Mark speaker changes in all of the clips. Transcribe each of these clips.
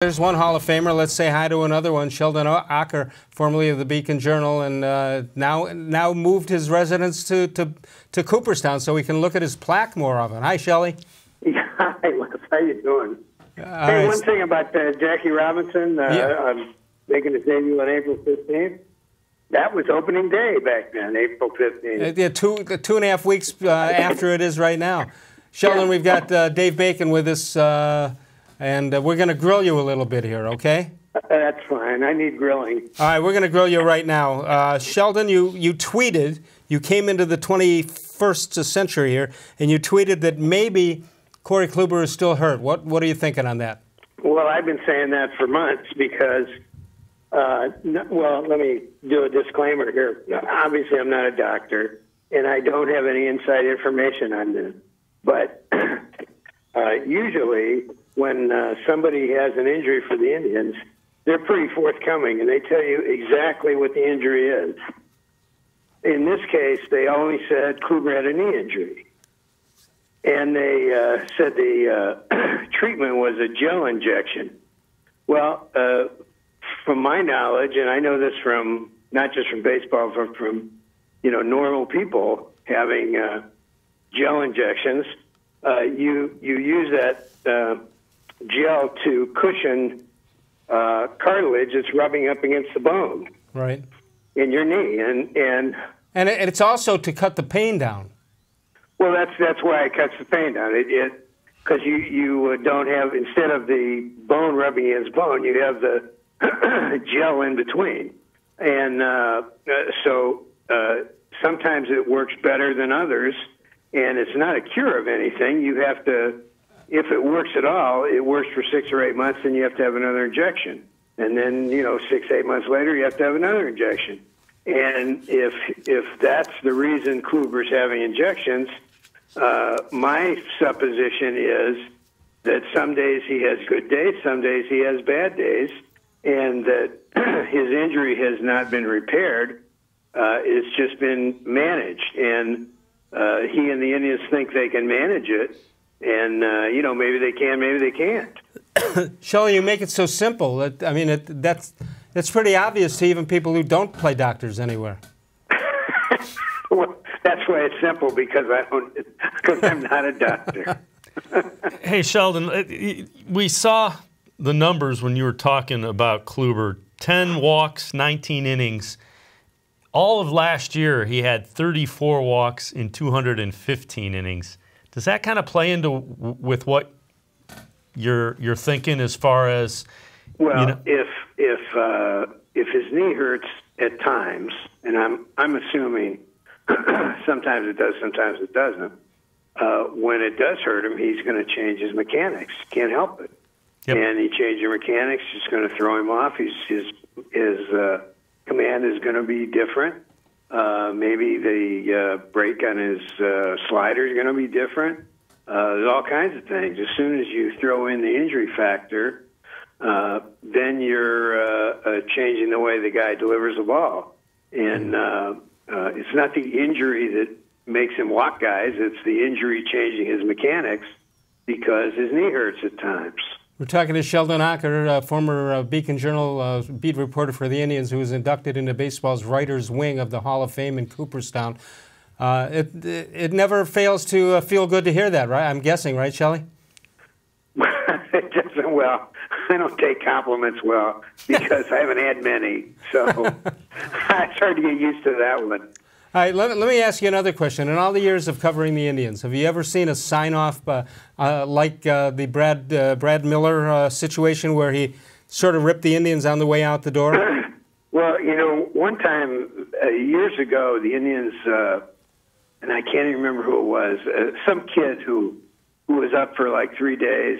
Speaker 1: There's one Hall of Famer. Let's say hi to another one, Sheldon Ocker, formerly of the Beacon Journal, and now moved his residence to Cooperstown, so we can look at his plaque more often. Hi, Shelley.
Speaker 2: Yeah, hi, Les. How you doing?
Speaker 1: Hey,
Speaker 2: one thing about Jackie Robinson making his debut on April 15th. That was opening day back then, April 15th.
Speaker 1: Yeah, 2.5 weeks after it is right now. Sheldon, yeah. We've got Dave Bacon with us. And we're going to grill you a little bit here, okay?
Speaker 2: That's fine. I need grilling.
Speaker 1: All right, we're going to grill you right now. Sheldon, you tweeted, you came into the 21st century here, and you tweeted that maybe Corey Kluber is still hurt. What are you thinking on that?
Speaker 2: Well, I've been saying that for months because, well, let me do a disclaimer here. Obviously, I'm not a doctor, and I don't have any inside information on this. But usually, when somebody has an injury for the Indians, they're pretty forthcoming, and they tell you exactly what the injury is. In this case, they only said Kluber had a knee injury. And they said the treatment was a gel injection. Well, from my knowledge, and I know this from not just from baseball, but from normal people having gel injections, you use that gel to cushion cartilage that's rubbing up against the bone,
Speaker 1: right,
Speaker 2: in your knee, and
Speaker 1: it's also to cut the pain down.
Speaker 2: Well, that's why it cuts the pain down. Because you don't have, instead of the bone rubbing against bone, you have the gel in between, and so sometimes it works better than others, and it's not a cure of anything. You have to. If it works at all, it works for 6 or 8 months, then you have to have another injection. And then, 6, 8 months later, you have to have another injection. And if that's the reason Kluber's having injections, my supposition is that some days he has good days, some days he has bad days, and that his injury has not been repaired. It's just been managed. And he and the Indians think they can manage it. And, maybe they can, maybe they can't.
Speaker 1: Shelley, you make it so simple. That's pretty obvious to even people who don't play doctors anywhere.
Speaker 2: Well, that's why it's simple, because I'm not a doctor.
Speaker 3: Hey, Sheldon, we saw the numbers when you were talking about Kluber. 10 walks, 19 innings. All of last year, he had 34 walks in 215 innings. Does that kind of play into with what you're thinking as far as?
Speaker 2: Well, if his knee hurts at times, and I'm assuming sometimes it does, sometimes it doesn't. When it does hurt him, he's going to change his mechanics. Can't help it.
Speaker 3: Yep.
Speaker 2: And he changed your mechanics. It's going to throw him off. His command is going to be different. Maybe the break on his slider is going to be different. There's all kinds of things. As soon as you throw in the injury factor, then you're changing the way the guy delivers the ball. And it's not the injury that makes him walk guys. It's the injury changing his mechanics because his knee hurts at times.
Speaker 1: We're talking to Sheldon Ocker, former Beacon Journal beat reporter for the Indians, who was inducted into baseball's writers' wing of the Hall of Fame in Cooperstown. It never fails to feel good to hear that, right? I'm guessing, right, Shelley?
Speaker 2: It doesn't. Well, I don't take compliments well because I haven't had many, so it's hard to get used to that one.
Speaker 1: All right, let me ask you another question. In all the years of covering the Indians, have you ever seen a sign-off like the Brad Miller situation where he sort of ripped the Indians on the way out the door?
Speaker 2: Well, one time years ago, the Indians, and I can't even remember who it was, some kid who was up for like 3 days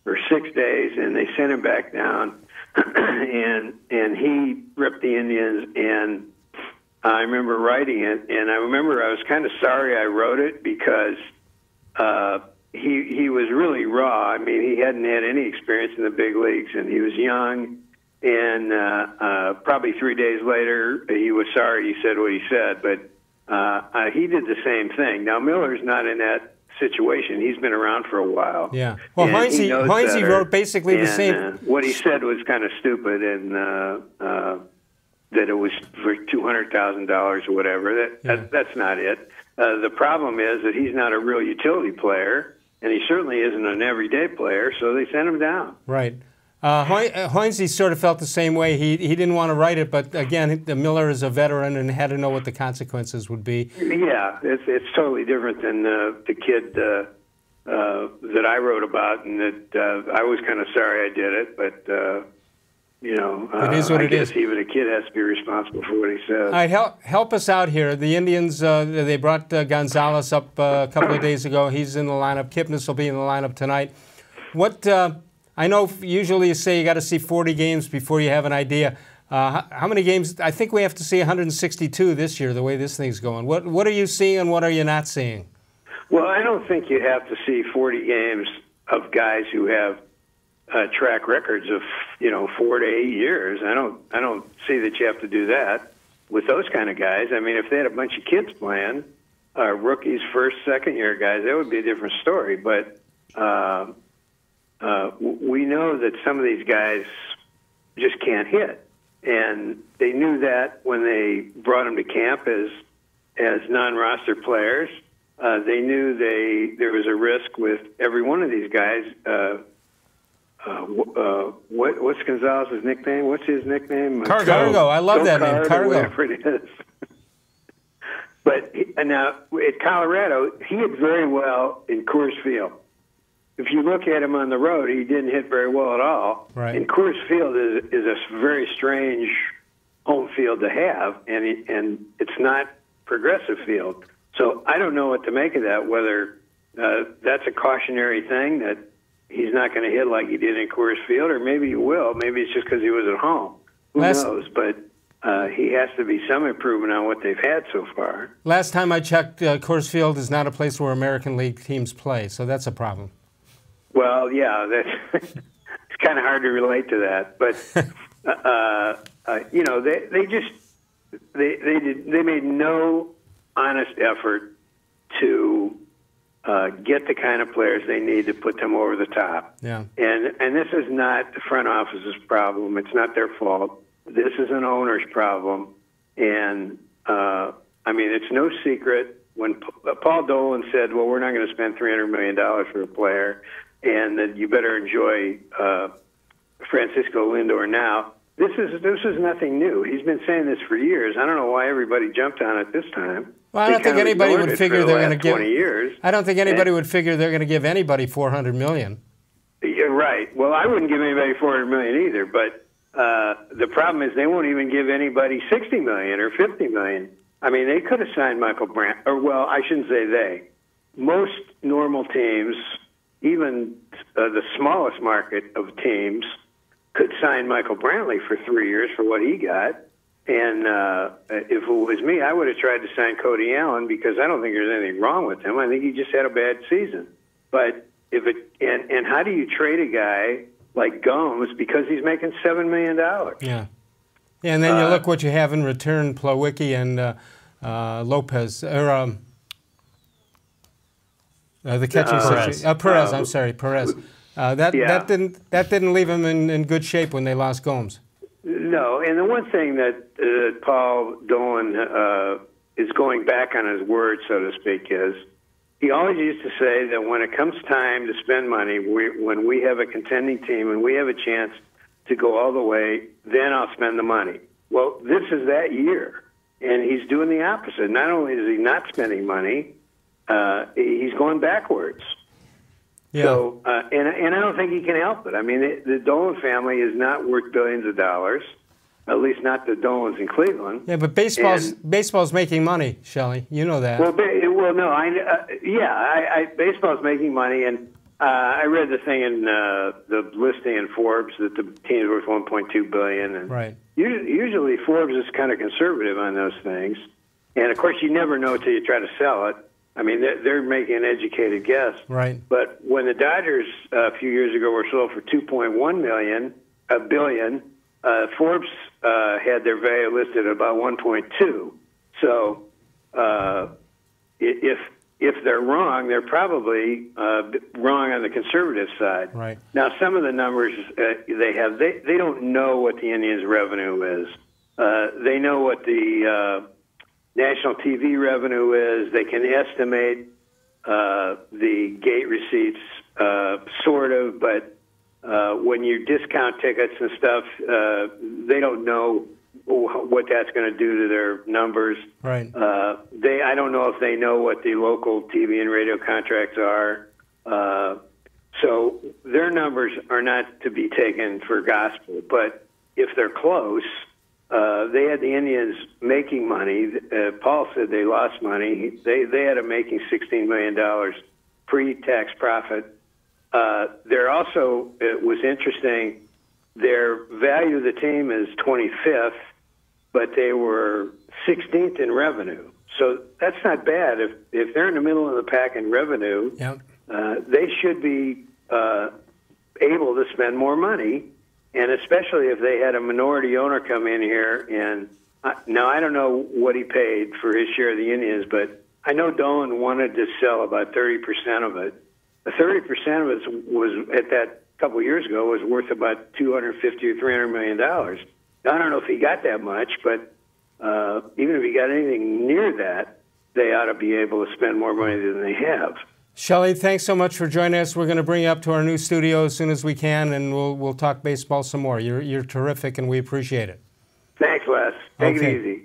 Speaker 2: or 6 days, and they sent him back down, and he ripped the Indians, and I remember writing it, and I remember I was kind of sorry I wrote it because he was really raw. I mean, he hadn't had any experience in the big leagues, and he was young, and probably 3 days later, he was sorry he said what he said, but he did the same thing. Now, Miller's not in that situation. He's been around for a while.
Speaker 1: Yeah. Well, Heinze wrote basically the same.
Speaker 2: What he said was kind of stupid, and that it was for $200,000 or whatever. That's not it. The problem is that he's not a real utility player, and he certainly isn't an everyday player, so they sent him down.
Speaker 1: Right. Heinze sort of felt the same way. He didn't want to write it, but again, Miller is a veteran and had to know what the consequences would be.
Speaker 2: Yeah, it's totally different than the kid that I wrote about, and that I was kind of sorry I did it, but
Speaker 1: it is what
Speaker 2: I
Speaker 1: it
Speaker 2: guess
Speaker 1: is.
Speaker 2: even a kid has to be responsible for what he says.
Speaker 1: All right, help us out here. The Indians, they brought Gonzalez up a couple of days ago. He's in the lineup. Kipnis will be in the lineup tonight. What? I know usually you say you got to see 40 games before you have an idea. How many games? I think we have to see 162 this year, the way this thing's going. What are you seeing and what are you not seeing?
Speaker 2: Well, I don't think you have to see 40 games of guys who have track records of 4 to 8 years. I don't see that you have to do that with those kind of guys. I mean, if they had a bunch of kids playing, rookies, first, second year guys, that would be a different story. But we know that some of these guys just can't hit, and they knew that when they brought them to camp as non-roster players. They knew there was a risk with every one of these guys. What's Gonzalez's nickname? What's his nickname?
Speaker 1: Cargo. I love that name. Cargo.
Speaker 2: Whatever it is. But now at Colorado, he hit very well in Coors Field. If you look at him on the road, he didn't hit very well at all.
Speaker 1: Right.
Speaker 2: And Coors Field is a very strange home field to have, and it's not progressive field. So I don't know what to make of that, whether that's a cautionary thing that he's not going to hit like he did in Coors Field, or maybe he will. Maybe it's just because he was at home. Who knows? But he has to be some improvement on what they've had so far.
Speaker 1: Last time I checked, Coors Field is not a place where American League teams play, so that's a problem.
Speaker 2: Well, yeah, it's kind of hard to relate to that. But, they made no honest effort to get the kind of players they need to put them over the top.
Speaker 1: Yeah.
Speaker 2: And this is not the front office's problem. It's not their fault. This is an owner's problem. And, it's no secret when Paul Dolan said, well, we're not going to spend $300 million for a player, and that you better enjoy Francisco Lindor now. This is nothing new. He's been saying this for years. I don't know why everybody jumped on it this time.
Speaker 1: Well, I don't think anybody would figure they're going to give
Speaker 2: 20 years.
Speaker 1: I don't think anybody would figure they're going to give anybody $400 million.
Speaker 2: You're right. Well, I wouldn't give anybody $400 million either. But the problem is they won't even give anybody $60 million or $50 million. I mean, they could have signed Michael Brandt. Or, well, I shouldn't say they. Most normal teams, even the smallest market of teams, could sign Michael Brantley for 3 years for what he got. And if it was me, I would have tried to sign Cody Allen because I don't think there's anything wrong with him. I think he just had a bad season. But and how do you trade a guy like Gomes because he's making $7 million?
Speaker 1: Yeah. Yeah, and then you look what you have in return, Plawecki and Lopez, or the catching situation. Perez. I'm sorry, Perez. That didn't leave him in good shape when they lost Gomes.
Speaker 2: No, and the one thing that Paul Dolan is going back on his word, so to speak, is he always used to say that when it comes time to spend money, when we have a contending team and we have a chance to go all the way, then I'll spend the money. Well, this is that year, and he's doing the opposite. Not only is he not spending money, he's going backwards.
Speaker 1: Yeah.
Speaker 2: So, and I don't think he can help it. I mean, the Dolan family is not worth billions of dollars, at least not the Dolans in Cleveland.
Speaker 1: Yeah, but baseball's making money, Shelley. You know that.
Speaker 2: Well, no, baseball's making money, and I read the thing in the listing in Forbes that the team's worth $1.2 billion. And
Speaker 1: right.
Speaker 2: Usually Forbes is kind of conservative on those things, and of course you never know till you try to sell it. I mean, they're making an educated guess.
Speaker 1: Right.
Speaker 2: But when the Dodgers a few years ago were sold for $2.1 billion, Forbes had their value listed at about 1.2. So if if they're wrong, they're probably wrong on the conservative side.
Speaker 1: Right.
Speaker 2: Now, some of the numbers they don't know what the Indians' revenue is. They know what the national TV revenue is. They can estimate the gate receipts, sort of, but when you discount tickets and stuff, they don't know what that's going to do to their numbers.
Speaker 1: Right.
Speaker 2: I don't know if they know what the local TV and radio contracts are. So their numbers are not to be taken for gospel. But if they're close, they had the Indians making money. Paul said they lost money. They had them making $16 million pre-tax profit. They're also, it was interesting, their value of the team is 25th, but they were 16th in revenue. So that's not bad. If they're in the middle of the pack in revenue,
Speaker 1: yep.
Speaker 2: They should be able to spend more money, and especially if they had a minority owner come in here. And now I don't know what he paid for his share of the Indians, but I know Dolan wanted to sell about 30% of it. The 30% of it was, at that couple of years ago, was worth about $250 or $300 million. I don't know if he got that much, but even if he got anything near that, they ought to be able to spend more money than they have.
Speaker 1: Shelley, thanks so much for joining us. We're going to bring you up to our new studio as soon as we can, and we'll talk baseball some more. You're terrific, and we appreciate it.
Speaker 2: Thanks, Les. Take it easy.